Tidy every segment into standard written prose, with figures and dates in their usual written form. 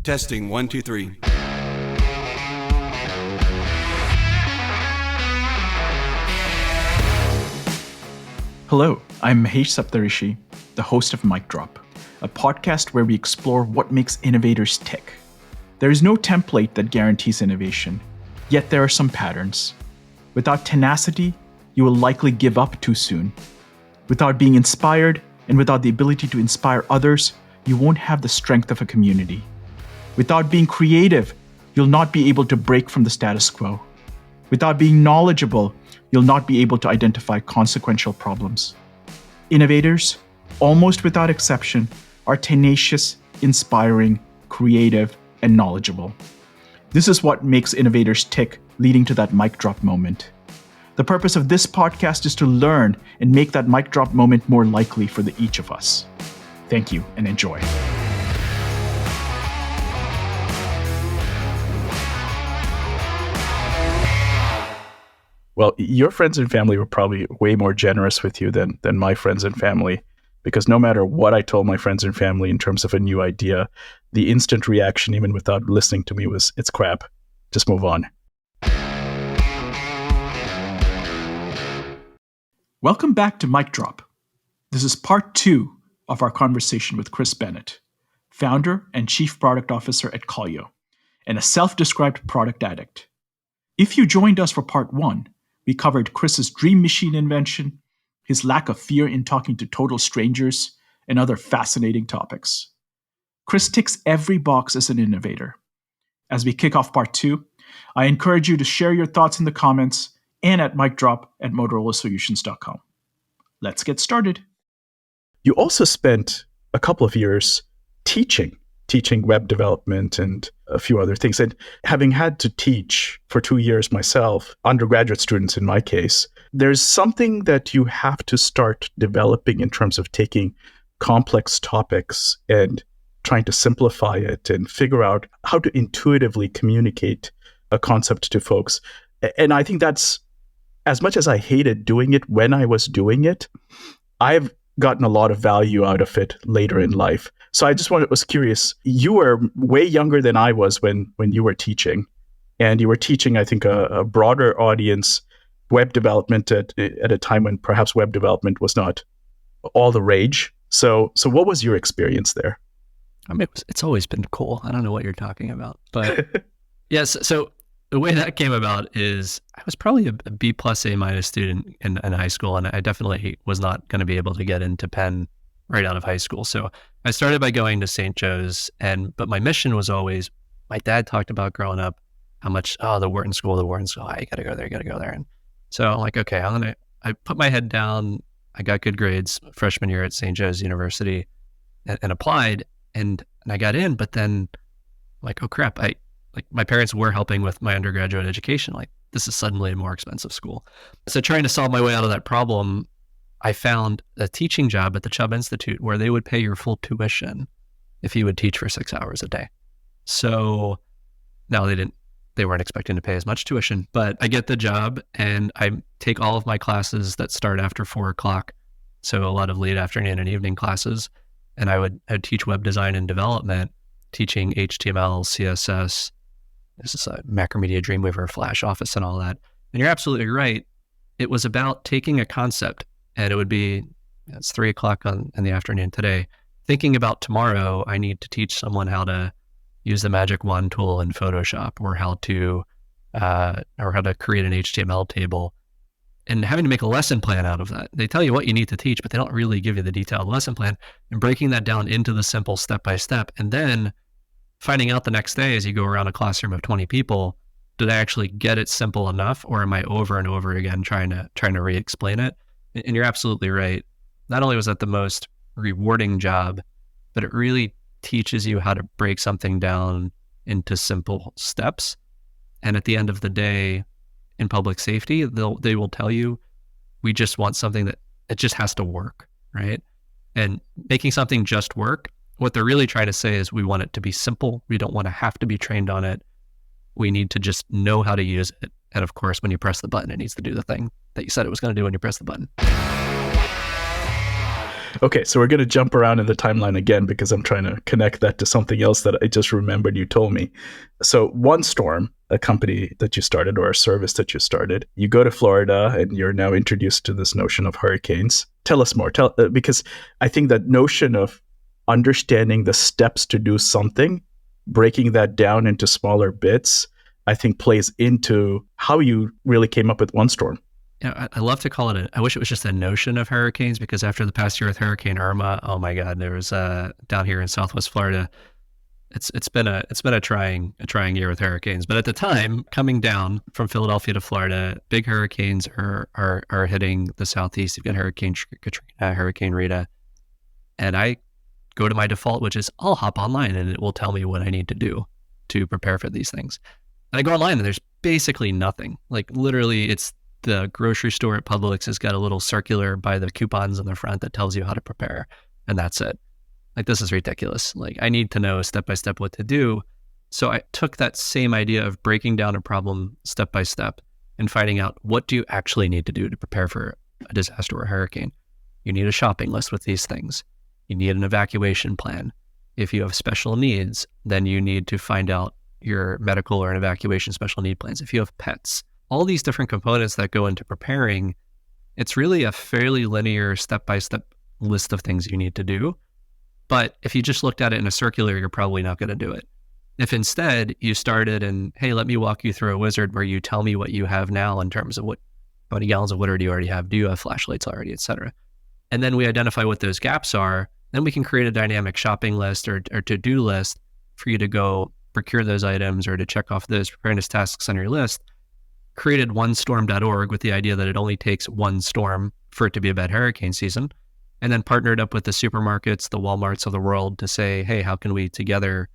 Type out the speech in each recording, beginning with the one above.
Testing 1, 2, 3. Hello, I'm Mahesh Saptarishi, the host of Mic Drop, a podcast where we explore what makes innovators tick. There is no template that guarantees innovation, yet there are some patterns. Without tenacity, you will likely give up too soon. Without being inspired, and without the ability to inspire others, you won't have the strength of a community. Without being creative, you'll not be able to break from the status quo. Without being knowledgeable, you'll not be able to identify consequential problems. Innovators, almost without exception, are tenacious, inspiring, creative, and knowledgeable. This is what makes innovators tick, leading to that mic drop moment. The purpose of this podcast is to learn and make that mic drop moment more likely for each of us. Thank you and enjoy. Well, your friends and family were probably way more generous with you than my friends and family, because no matter what I told my friends and family in terms of a new idea, the instant reaction, even without listening to me, was, "It's crap. Just move on." Welcome back to Mic Drop. This is part 2 of our conversation with Chris Bennett, founder and chief product officer at Callyo, and a self-described product addict. If you joined us for part 1, we covered Chris's dream machine invention, his lack of fear in talking to total strangers, and other fascinating topics. Chris ticks every box as an innovator. As we kick off part 2, I encourage you to share your thoughts in the comments and at micdrop@motorolasolutions.com. Let's get started. You also spent a couple of years teaching web development and a few other things. And having had to teach for 2 years myself, undergraduate students in my case, there's something that you have to start developing in terms of taking complex topics and trying to simplify it and figure out how to intuitively communicate a concept to folks. And I think that's, as much as I hated doing it when I was doing it, I've gotten a lot of value out of it later in life. So I just was curious, you were way younger than I was when you were teaching, and you were teaching, I think, a broader audience web development at a time when perhaps web development was not all the rage. So what was your experience there? I mean, it's always been cool. I don't know what you're talking about, but yes. So the way that came about is I was probably a B plus A minus student in high school, and I definitely was not going to be able to get into Penn right out of high school. So I started by going to St. Joe's, but my mission was always, my dad talked about growing up how much, the Wharton School, you gotta go there. And so I'm like, okay, I put my head down. I got good grades freshman year at St. Joe's University and applied, and I got in, but then I'm like, oh crap, my parents were helping with my undergraduate education. Like, this is suddenly a more expensive school. So trying to solve my way out of that problem, I found a teaching job at the Chubb Institute where they would pay your full tuition if you would teach for 6 hours a day. So now they weren't expecting to pay as much tuition, but I get the job and I take all of my classes that start after 4:00. So a lot of late afternoon and evening classes. And I'd teach web design and development, teaching HTML, CSS, this is a Macromedia Dreamweaver, Flash Office, and all that. And you're absolutely right. It was about taking a concept, and it would be, it's 3:00 in the afternoon today. Thinking about tomorrow, I need to teach someone how to use the Magic Wand tool in Photoshop, or how to create an HTML table, and having to make a lesson plan out of that. They tell you what you need to teach, but they don't really give you the detailed lesson plan, and breaking that down into the simple step-by-step, and then finding out the next day as you go around a classroom of 20 people, did I actually get it simple enough, or am I over and over again trying to re-explain it? And you're absolutely right. Not only was that the most rewarding job, but it really teaches you how to break something down into simple steps. And at the end of the day, in public safety, they will tell you, we just want something that it just has to work, right? And making something just work, what they're really trying to say is we want it to be simple. We don't want to have to be trained on it. We need to just know how to use it. And of course, when you press the button, it needs to do the thing that you said it was going to do when you press the button. Okay, so we're going to jump around in the timeline again because I'm trying to connect that to something else that I just remembered you told me. So One Storm, a company that you started or a service that you started, you go to Florida and you're now introduced to this notion of hurricanes. Tell us more. Because I think that notion of understanding the steps to do something, breaking that down into smaller bits, I think plays into how you really came up with One Storm. I love to call it I wish it was just a notion of hurricanes, because after the past year with Hurricane Irma, oh my God, there was down here in Southwest Florida, it's been a trying year with hurricanes. But at the time, coming down from Philadelphia to Florida, big hurricanes are hitting the Southeast. You've got Hurricane Katrina, Hurricane Rita, and I go to my default, which is I'll hop online and it will tell me what I need to do to prepare for these things. And I go online and there's basically nothing. Like literally, it's the grocery store at Publix has got a little circular by the coupons on the front that tells you how to prepare, and that's it. Like, this is ridiculous. Like, I need to know step by step what to do. So I took that same idea of breaking down a problem step by step and finding out what do you actually need to do to prepare for a disaster or a hurricane. You need a shopping list with these things. You need an evacuation plan. If you have special needs, then you need to find out your medical or an evacuation special need plans. If you have pets, all these different components that go into preparing, it's really a fairly linear step-by-step list of things you need to do. But if you just looked at it in a circular, you're probably not going to do it. If instead you started and, hey, let me walk you through a wizard where you tell me what you have now in terms of how many gallons of water do you already have? Do you have flashlights already, et cetera? And then we identify what those gaps are. Then we can create a dynamic shopping list or to-do list for you to go procure those items or to check off those preparedness tasks on your list. Created onestorm.org with the idea that it only takes one storm for it to be a bad hurricane season, and then partnered up with the supermarkets, the Walmarts of the world to say, hey, how can we together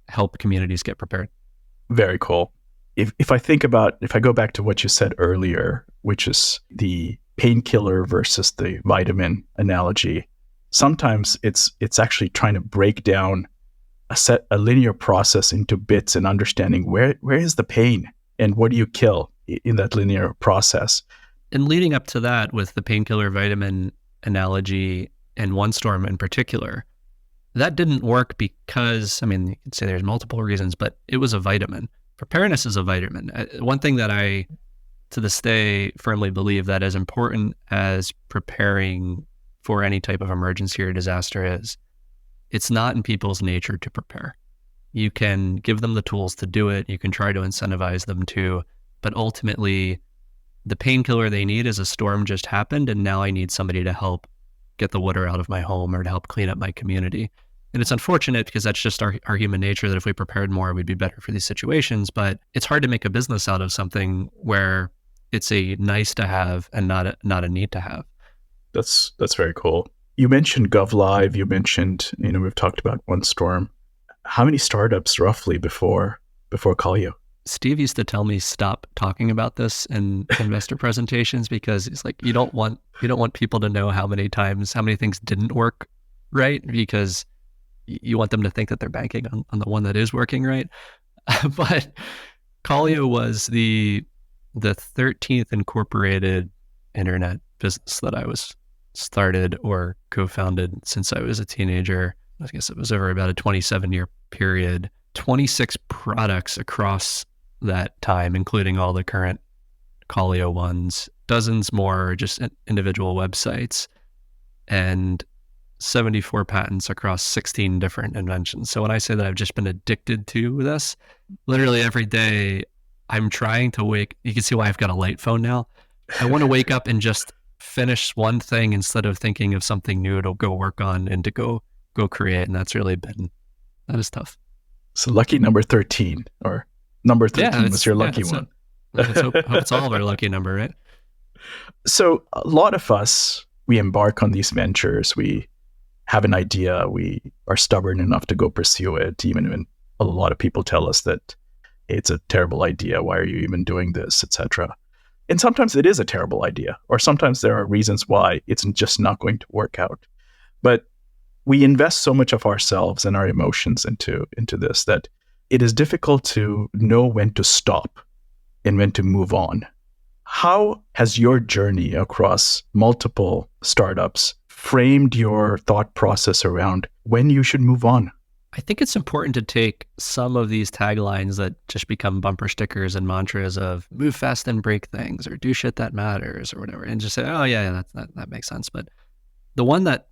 help communities get prepared? Very cool. If I go back to what you said earlier, which is the painkiller versus the vitamin analogy, sometimes it's actually trying to break down a linear process into bits and understanding where is the pain and what do you kill in that linear process. And leading up to that with the painkiller vitamin analogy and One Storm in particular, that didn't work because, I mean, you could say there's multiple reasons, but it was a vitamin. Preparedness is a vitamin. One thing that I, to this day, firmly believe that as important as preparing for any type of emergency or disaster is, it's not in people's nature to prepare. You can give them the tools to do it. You can try to incentivize them to, but ultimately the painkiller they need is a storm just happened and now I need somebody to help get the water out of my home or to help clean up my community. And it's unfortunate because that's just our human nature that if we prepared more, we'd be better for these situations. But it's hard to make a business out of something where it's a nice to have and not a need to have. That's very cool. You mentioned GovLive. You mentioned, we've talked about One Storm. How many startups roughly before Callyo? Steve used to tell me stop talking about this in investor presentations because he's like, you don't want people to know how many things didn't work right, because you want them to think that they're banking on the one that is working right. But Callyo was the 13th incorporated internet business that I was started or co-founded since I was a teenager. I guess it was over about a 27-year period, 26 products across that time, including all the current Callyo ones, dozens more just individual websites, and 74 patents across 16 different inventions. So when I say that I've just been addicted to this, literally every day I'm trying to you can see why I've got a light phone now. I want to wake up and just finish one thing instead of thinking of something new to go work on and to go create. And that is tough. So lucky number 13 or number 13 was your lucky one. Let's hope it's all of our lucky number, right? So a lot of us, we embark on these ventures. We have an idea. We are stubborn enough to go pursue it, even when a lot of people tell us that it's a terrible idea. Why are you even doing this, etc. And sometimes it is a terrible idea, or sometimes there are reasons why it's just not going to work out. But we invest so much of ourselves and our emotions into this that it is difficult to know when to stop and when to move on. How has your journey across multiple startups framed your thought process around when you should move on? I think it's important to take some of these taglines that just become bumper stickers and mantras of move fast and break things or do shit that matters or whatever, and just say, oh yeah, that makes sense. But the one that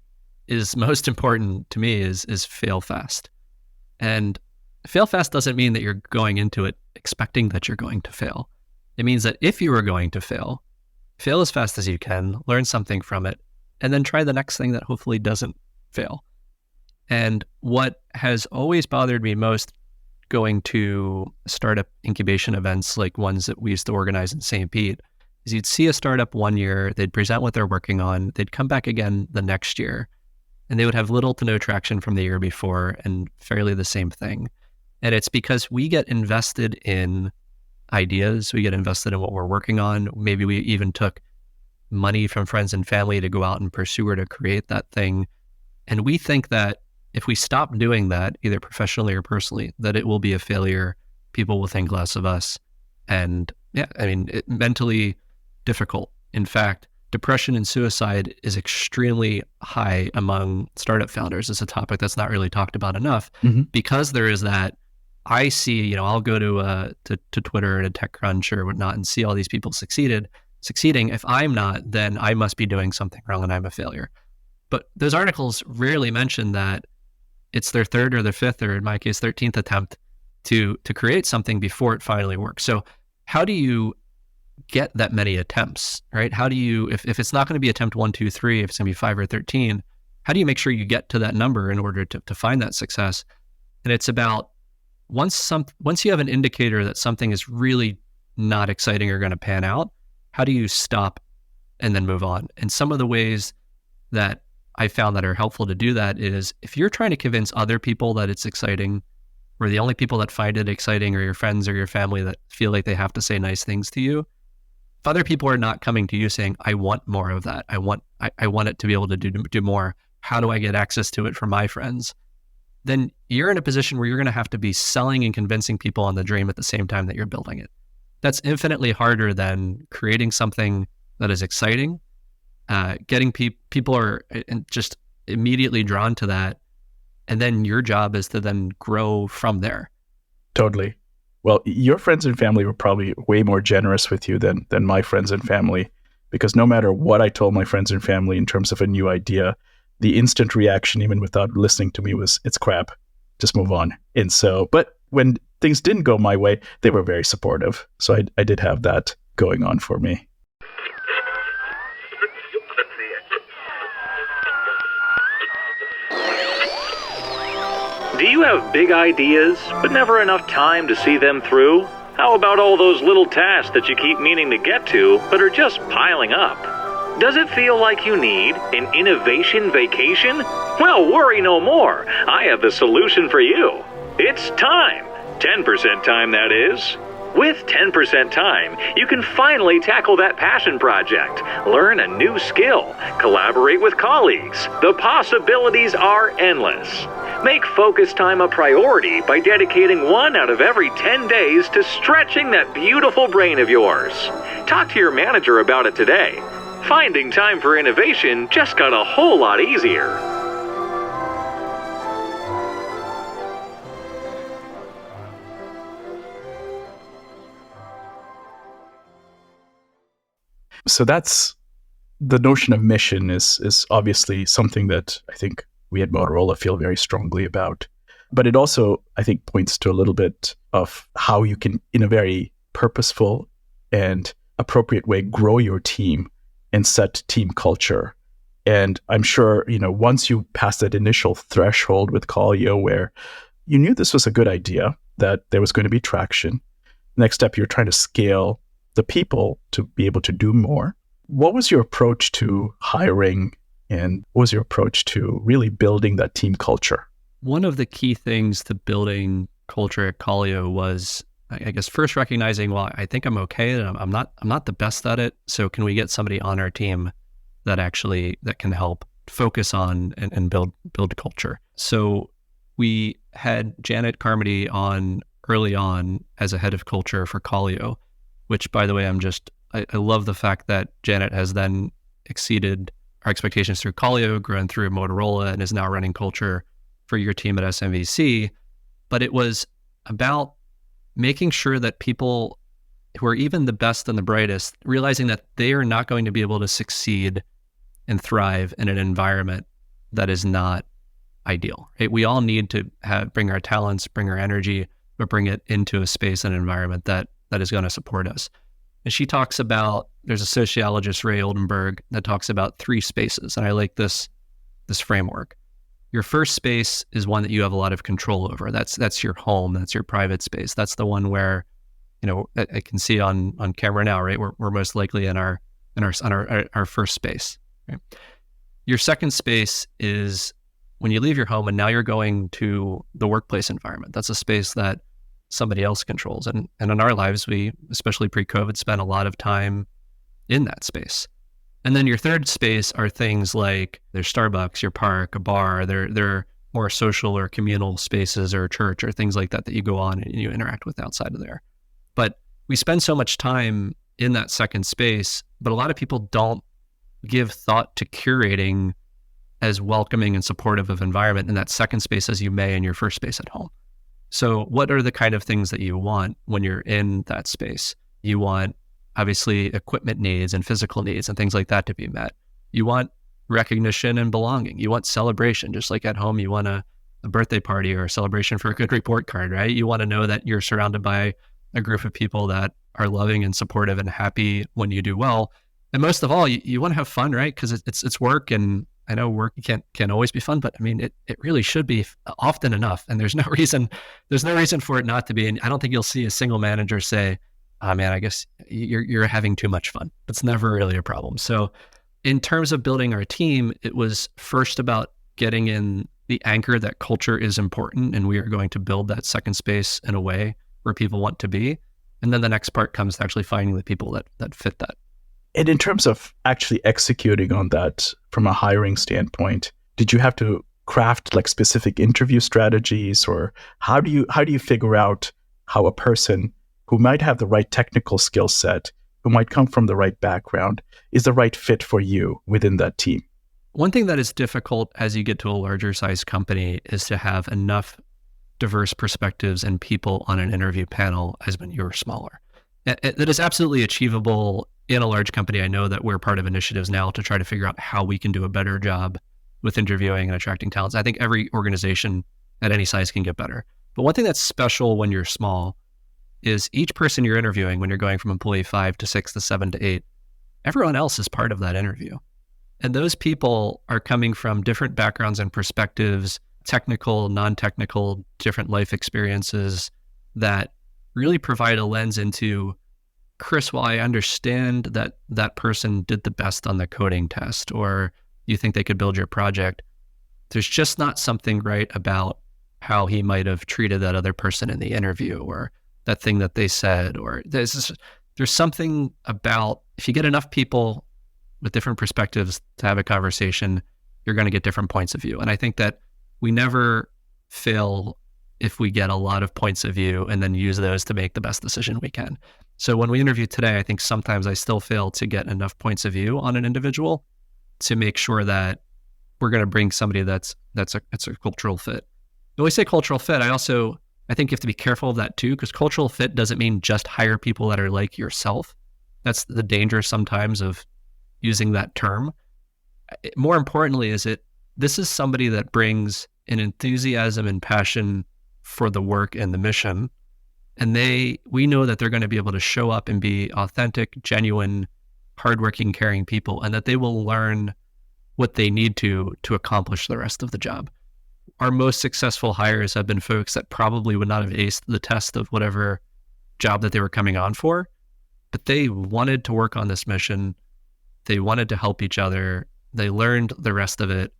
is most important to me is fail fast. And fail fast doesn't mean that you're going into it expecting that you're going to fail. It means that if you are going to fail as fast as you can, learn something from it, and then try the next thing that hopefully doesn't fail. And what has always bothered me most going to startup incubation events like ones that we used to organize in St. Pete is you'd see a startup one year, they'd present what they're working on, they'd come back again the next year, and they would have little to no traction from the year before and fairly the same thing. And it's because we get invested in ideas, we get invested in what we're working on. Maybe we even took money from friends and family to go out and pursue or to create that thing. And we think that if we stop doing that, either professionally or personally, that it will be a failure. People will think less of us. And yeah, I mean, mentally difficult. In fact, depression and suicide is extremely high among startup founders. It's a topic that's not really talked about enough because there is that. I see, I'll go to Twitter and to TechCrunch or whatnot and see all these people succeeding. If I'm not, then I must be doing something wrong and I'm a failure. But those articles rarely mention that it's their third or their fifth, or in my case, 13th attempt to create something before it finally works. So how do you get that many attempts, right? How do you, if it's not going to be attempt 1, 2, 3, if it's going to be 5 or 13, how do you make sure you get to that number in order to find that success? And it's about once you have an indicator that something is really not exciting or going to pan out, how do you stop and then move on? And some of the ways that I found that are helpful to do that is if you're trying to convince other people that it's exciting, or the only people that find it exciting are your friends or your family that feel like they have to say nice things to you. If other people are not coming to you saying, I want more of that, I want it to be able to do more, how do I get access to it from my friends? Then you're in a position where you're going to have to be selling and convincing people on the dream at the same time that you're building it. That's infinitely harder than creating something that is exciting. Getting people are just immediately drawn to that. And then your job is to then grow from there. Totally. Well, your friends and family were probably way more generous with you than my friends and family, because no matter what I told my friends and family in terms of a new idea, the instant reaction, even without listening to me, was, it's crap, just move on. And so, but when things didn't go my way, they were very supportive. So I did have that going on for me. Do you have big ideas, but never enough time to see them through? How about all those little tasks that you keep meaning to get to, but are just piling up? Does it feel like you need an innovation vacation? Well, worry no more. I have the solution for you. It's time. 10% time, that is. With 10% time, you can finally tackle that passion project, learn a new skill, collaborate with colleagues. The possibilities are endless. Make focus time a priority by dedicating 1 out of every 10 days to stretching that beautiful brain of yours. Talk to your manager about it today. Finding time for innovation just got a whole lot easier. So that's the notion of mission is obviously something that I think we at Motorola feel very strongly about. But it also, I think, points to a little bit of how you can, in a very purposeful and appropriate way, grow your team and set team culture. And I'm sure, once you pass that initial threshold with Callyo where you knew this was a good idea, that there was going to be traction, next step, you're trying to scale the people to be able to do more. What was your approach to hiring, and what was your approach to really building that team culture? One of the key things to building culture at Callyo was, I guess, first recognizing, well, I think I'm okay, and I'm not the best at it. So can we get somebody on our team that can help focus on and build culture? So we had Janet Carmody on early on as a head of culture for Callyo, which, by the way, I love the fact that Janet has then exceeded our expectations through Callyo, grown through Motorola, and is now running culture for your team at SMVC. But it was about making sure that people who are even the best and the brightest, realizing that they are not going to be able to succeed and thrive in an environment that is not ideal. Right? We all need to bring our talents, bring our energy, but bring it into a space and environment that is going to support us. And she talks about, there's a sociologist, Ray Oldenburg, that talks about 3 spaces. And I like this framework. Your first space is one that you have a lot of control over. That's your home. That's your private space. That's the one where, I can see on camera now, right? We're most likely in our first space. Right? Your second space is when you leave your home and now you're going to the workplace environment. That's a space that somebody else controls. And in our lives, we, especially pre-COVID, spent a lot of time in that space. And then your third space are things like there's Starbucks, your park, a bar. They're more social or communal spaces or church or things like that you go on and you interact with outside of there. But we spend so much time in that second space, but a lot of people don't give thought to curating as welcoming and supportive of environment in that second space as you may in your first space at home. So what are the kind of things that you want when you're in that space? You want, obviously, equipment needs and physical needs and things like that to be met. You want recognition and belonging. You want celebration. Just like at home, you want a birthday party or a celebration for a good report card, right? You want to know that you're surrounded by a group of people that are loving and supportive and happy when you do well. And most of all, you want to have fun, right? Because it's work, and I know work can always be fun, but I mean, it really should be often enough. And there's no reason for it not to be. And I don't think you'll see a single manager say, "Oh man, I guess you're having too much fun." It's never really a problem. So in terms of building our team, it was first about getting in the anchor that culture is important and we are going to build that second space in a way where people want to be. And then the next part comes to actually finding the people that fit that. And in terms of actually executing on that from a hiring standpoint, did you have to craft like specific interview strategies, or how do you figure out how a person who might have the right technical skill set, who might come from the right background, is the right fit for you within that team? One thing that is difficult as you get to a larger size company is to have enough diverse perspectives and people on an interview panel as when you're smaller. That is absolutely achievable in a large company. I know that we're part of initiatives now to try to figure out how we can do a better job with interviewing and attracting talents. I think every organization at any size can get better. But one thing that's special when you're small is each person you're interviewing, when you're going from employee 5 to 6 to 7 to 8, everyone else is part of that interview. And those people are coming from different backgrounds and perspectives, technical, non-technical, different life experiences that really provide a lens into, Chris, while I understand that that person did the best on the coding test, or you think they could build your project, there's just not something right about how he might have treated that other person in the interview, or that thing that they said, or there's something about, if you get enough people with different perspectives to have a conversation, you're going to get different points of view. And I think that we never fail if we get a lot of points of view and then use those to make the best decision we can. So when we interview today, I think sometimes I still fail to get enough points of view on an individual to make sure that we're going to bring somebody that's a cultural fit. When we say cultural fit, I think you have to be careful of that too, because cultural fit doesn't mean just hire people that are like yourself. That's the danger sometimes of using that term. More importantly, this is somebody that brings an enthusiasm and passion for the work and the mission. And we know that they're going to be able to show up and be authentic, genuine, hardworking, caring people, and that they will learn what they need to accomplish the rest of the job. Our most successful hires have been folks that probably would not have aced the test of whatever job that they were coming on for, but they wanted to work on this mission. They wanted to help each other. They learned the rest of it,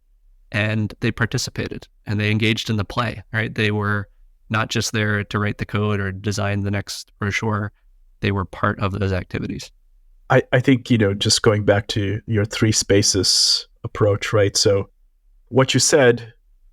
and they participated and they engaged in the play, right? They were not just there to write the code or design the next brochure. They were part of those activities. I think, just going back to your 3 spaces approach, right? So what you said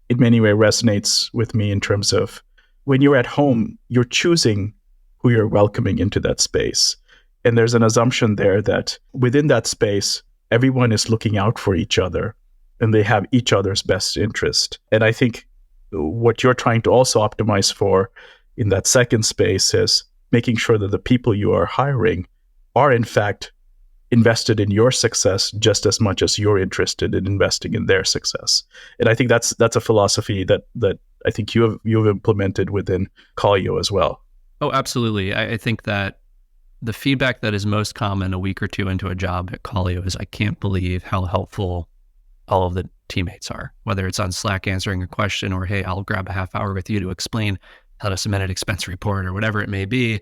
in many ways resonates with me in terms of when you're at home, you're choosing who you're welcoming into that space. And there's an assumption there that within that space, everyone is looking out for each other and they have each other's best interest. And I think what you're trying to also optimize for in that second space is making sure that the people you are hiring are in fact invested in your success just as much as you're interested in investing in their success. And I think that's a philosophy that I think you've implemented within Callyo as well. Oh, absolutely. I think that the feedback that is most common a week or two into a job at Callyo is, I can't believe how helpful all of the teammates are, whether it's on Slack answering a question or, hey, I'll grab a half hour with you to explain how to submit an expense report or whatever it may be.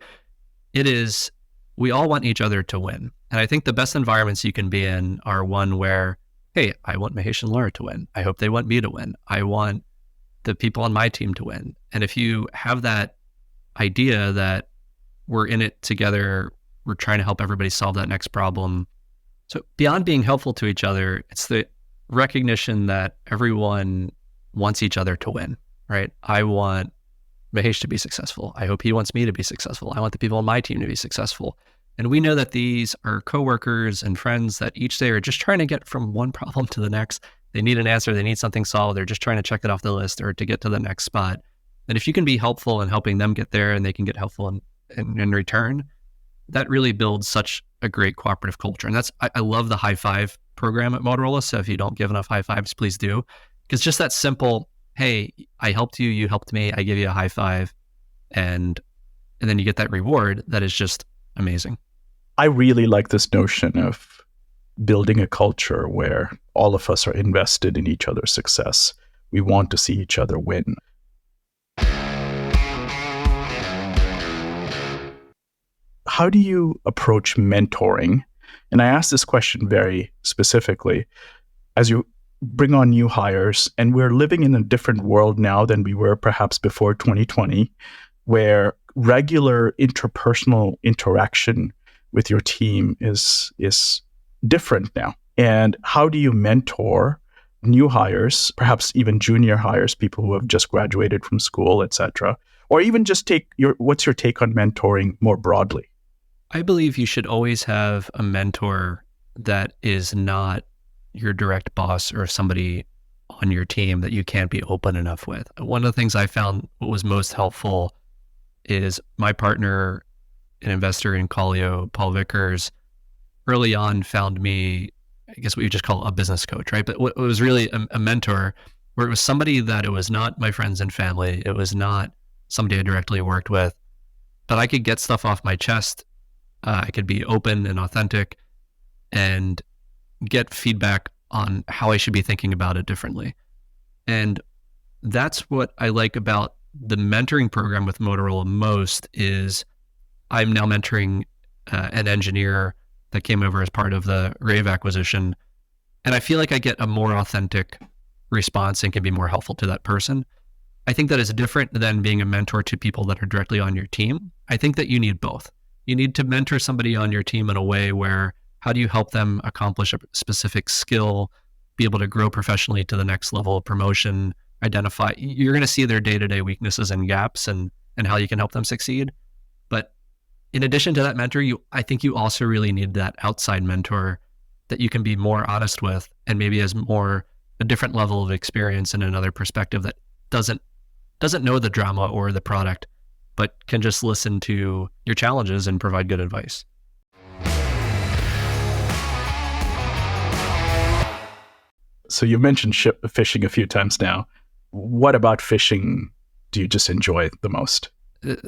It is, we all want each other to win. And I think the best environments you can be in are one where, hey, I want Mahesh and Laura to win. I hope they want me to win. I want the people on my team to win. And if you have that idea that we're in it together, we're trying to help everybody solve that next problem. So beyond being helpful to each other, it's the recognition that everyone wants each other to win, right? I want Mahesh to be successful. I hope he wants me to be successful. I want the people on my team to be successful. And we know that these are coworkers and friends that each day are just trying to get from one problem to the next. They need an answer. They need something solved. They're just trying to check it off the list or to get to the next spot. And if you can be helpful in helping them get there and they can get helpful in return, that really builds such a great cooperative culture. And I love the high five program at Motorola. So if you don't give enough high fives, please do. Because just that simple, hey, I helped you, you helped me, I give you a high five. And then you get that reward that is just amazing. I really like this notion of building a culture where all of us are invested in each other's success. We want to see each other win. How do you approach mentoring? And I ask this question very specifically. As you bring on new hires, and we're living in a different world now than we were perhaps before 2020, where regular interpersonal interaction with your team is different now. And how do you mentor new hires, perhaps even junior hires, people who have just graduated from school, etc., or even just what's your take on mentoring more broadly? I believe you should always have a mentor that is not your direct boss or somebody on your team that you can't be open enough with. One of the things I found what was most helpful is my partner, an investor in Callyo, Paul Vickers, early on found me, I guess what you just call a business coach, right? But what was really a mentor, where it was somebody that it was not my friends and family, it was not somebody I directly worked with, but I could get stuff off my chest. I could be open and authentic and get feedback on how I should be thinking about it differently. And that's what I like about the mentoring program with Motorola most is I'm now mentoring an engineer that came over as part of the Rave acquisition. And I feel like I get a more authentic response and can be more helpful to that person. I think that is different than being a mentor to people that are directly on your team. I think that you need both. You need to mentor somebody on your team in a way where how do you help them accomplish a specific skill, be able to grow professionally to the next level of promotion, identify, you're going to see their day-to-day weaknesses and gaps and how you can help them succeed. But in addition to that mentor, I think you also really need that outside mentor that you can be more honest with and maybe has a different level of experience and another perspective that doesn't know the drama or the product, but can just listen to your challenges and provide good advice. So you mentioned fishing a few times now. What about fishing do you just enjoy the most?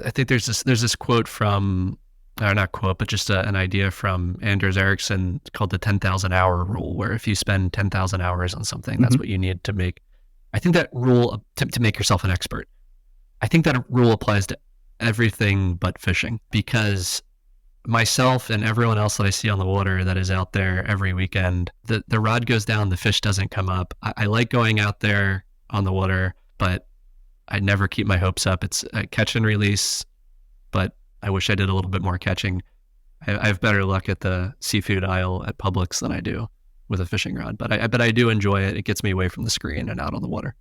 I think there's this quote from, or not quote, but just an idea from Anders Ericsson called the 10,000 hour rule, where if you spend 10,000 hours on something, that's what you need to make. I think that rule to make yourself an expert. I think that rule applies to everything but fishing, because myself and everyone else that I see on the water that is out there every weekend, the rod goes down, the fish doesn't come up. I like going out there on the water, but I never keep my hopes up. It's a catch and release, but I wish I did a little bit more catching. I have better luck at the seafood aisle at Publix than I do with a fishing rod, but I do enjoy it. It gets me away from the screen and out on the water.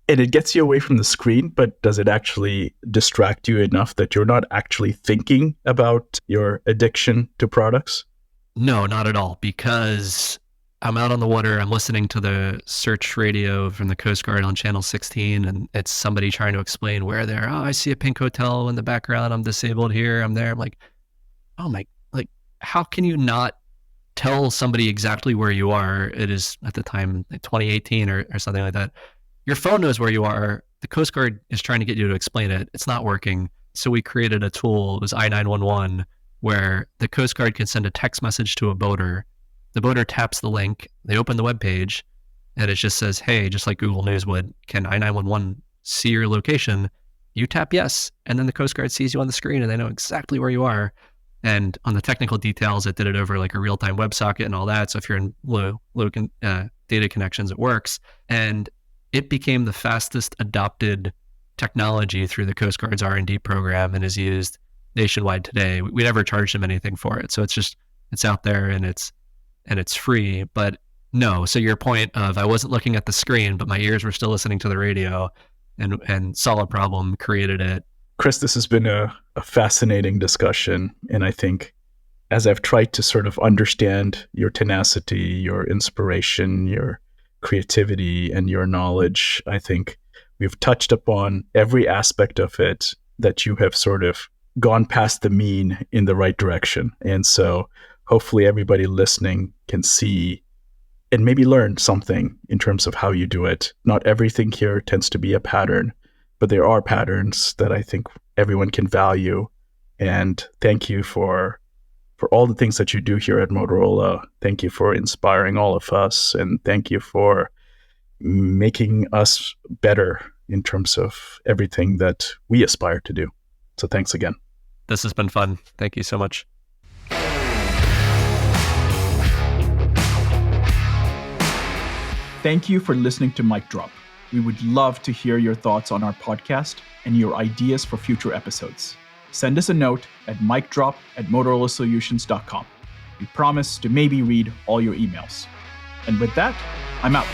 And it gets you away from the screen, but does it actually distract you enough that you're not actually thinking about your addiction to products? No, not at all, because I'm out on the water. I'm listening to the search radio from the Coast Guard on channel 16, and it's somebody trying to explain where they're. Oh, I see a pink hotel in the background. I'm disabled here. I'm there. I'm like, oh my, like, how can you not tell somebody exactly where you are? It is at the time, like 2018 or something like that. Your phone knows where you are. The Coast Guard is trying to get you to explain it. It's not working. So we created a tool. It was I-911, where the Coast Guard can send a text message to a boater. The boater taps the link. They open the web page, and it just says, hey, just like Google News would, can I-911 see your location? You tap yes, and then the Coast Guard sees you on the screen, and they know exactly where you are. And on the technical details, it did it over like a real-time WebSocket and all that. So if you're in low data connections, it works. And it became the fastest adopted technology through the Coast Guard's R&D program and is used nationwide today. We never charged them anything for it. So it's out there and it's free. But no, so your point of I wasn't looking at the screen, but my ears were still listening to the radio and saw a problem, created it. Chris, this has been a fascinating discussion. And I think as I've tried to sort of understand your tenacity, your inspiration, your creativity, and your knowledge, I think we've touched upon every aspect of it that you have sort of gone past the mean in the right direction. And so hopefully everybody listening can see and maybe learn something in terms of how you do it. Not everything here tends to be a pattern, but there are patterns that I think everyone can value. And thank you for all the things that you do here at Motorola. Thank you for inspiring all of us. And thank you for making us better in terms of everything that we aspire to do. So thanks again. This has been fun. Thank you so much. Thank you for listening to Mic Drop. We would love to hear your thoughts on our podcast and your ideas for future episodes. Send us a note at micdrop@motorolasolutions.com. We promise to maybe read all your emails. And with that, I'm out.